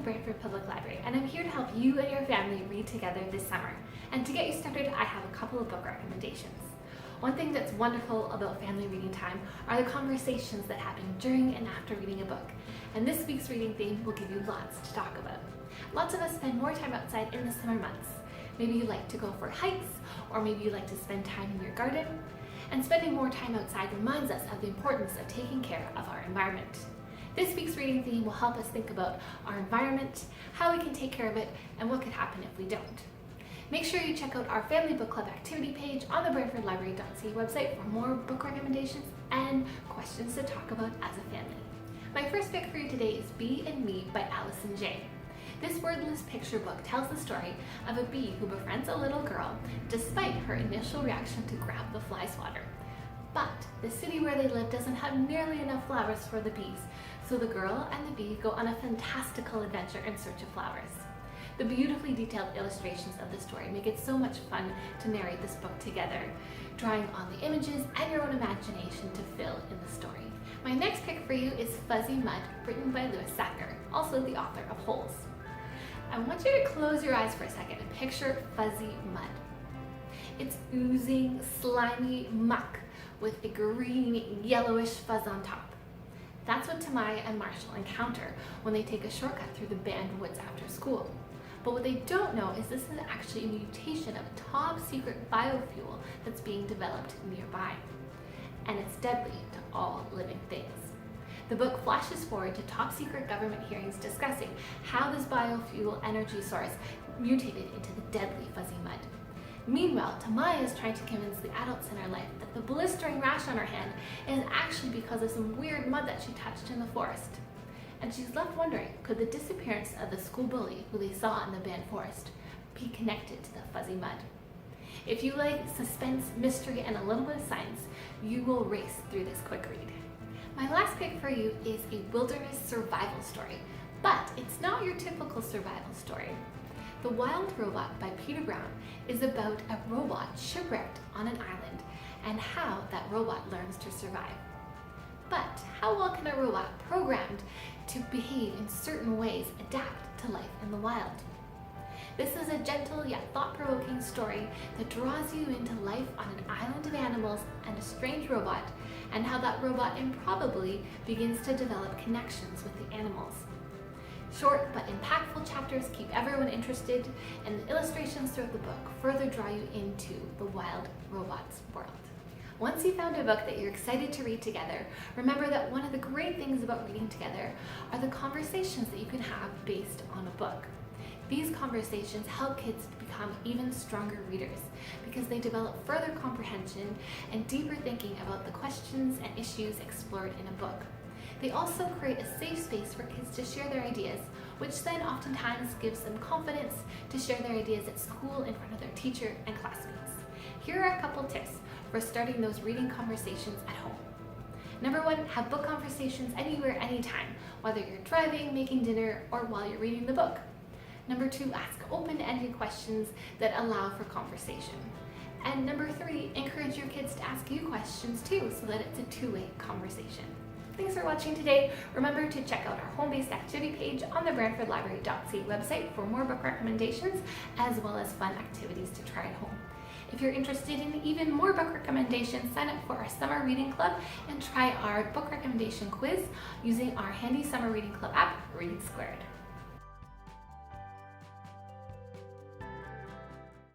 the Brantford Public Library, and I'm here to help you and your family read together this summer. And to get you started, I have a couple of book recommendations. One thing that's wonderful about family reading time are the conversations that happen during and after reading a book. And this week's reading theme will give you lots to talk about. Lots of us spend more time outside in the summer months. Maybe you like to go for hikes, or maybe you like to spend time in your garden. And spending more time outside reminds us of the importance of taking care of our environment. This week's reading theme will help us think about our environment, how we can take care of it, and what could happen if we don't. Make sure you check out our Family Book Club activity page on the BrantfordLibrary.ca website for more book recommendations and questions to talk about as a family. My first pick for you today is Bee and Me by Alison Jay. This wordless picture book tells the story of a bee who befriends a little girl despite her initial reaction to grab the fly swatter. But the city where they live doesn't have nearly enough flowers for the bees, so the girl and the bee go on a fantastical adventure in search of flowers. The beautifully detailed illustrations of the story make it so much fun to narrate this book together, drawing on the images and your own imagination to fill in the story. My next pick for you is Fuzzy Mud, written by Sachar, also the author of Holes. I want you to close your eyes for a second and picture fuzzy mud. It's oozing, slimy muck with a green, yellowish fuzz on top. That's what Tamaya and Marshall encounter when they take a shortcut through the banned woods after school. But what they don't know is this is actually a mutation of a top secret biofuel that's being developed nearby. And it's deadly to all living things. The book flashes forward to top secret government hearings discussing how this biofuel energy source mutated into the deadly fuzzy mud. Meanwhile, Tamaya is trying to convince the adults in her life that the blistering rash on her hand is actually because of some weird mud that she touched in the forest. And she's left wondering, could the disappearance of the school bully who they saw in the banned forest be connected to the fuzzy mud? If you like suspense, mystery, and a little bit of science, you will race through this quick read. My last pick for you is a wilderness survival story, but it's not your typical survival story. The Wild Robot by Peter Brown is about a robot shipwrecked on an island and how that robot learns to survive. But how well can a robot programmed to behave in certain ways adapt to life in the wild? This is a gentle yet thought-provoking story that draws you into life on an island of animals and a strange robot, and how that robot improbably begins to develop connections with the animals. Short but impactful chapters keep everyone interested, and the illustrations throughout the book further draw you into the Wild Robot's world. Once you've found a book that you're excited to read together, remember that one of the great things about reading together are the conversations that you can have based on a book. These conversations help kids to become even stronger readers because they develop further comprehension and deeper thinking about the questions and issues explored in a book. They also create a safe space for kids to share their ideas, which then oftentimes gives them confidence to share their ideas at school in front of their teacher and classmates. Here are a couple tips for starting those reading conversations at home. Number one, have book conversations anywhere, anytime, whether you're driving, making dinner, or while you're reading the book. Number two, ask open-ended questions that allow for conversation. And number three, encourage your kids to ask you questions too, so that it's a two-way conversation. Thanks for watching today. Remember to check out our home-based activity page on the BrantfordLibrary.ca website for more book recommendations, as well as fun activities to try at home. If you're interested in even more book recommendations, sign up for our Summer Reading Club and try our book recommendation quiz using our handy Summer Reading Club app, Read Squared.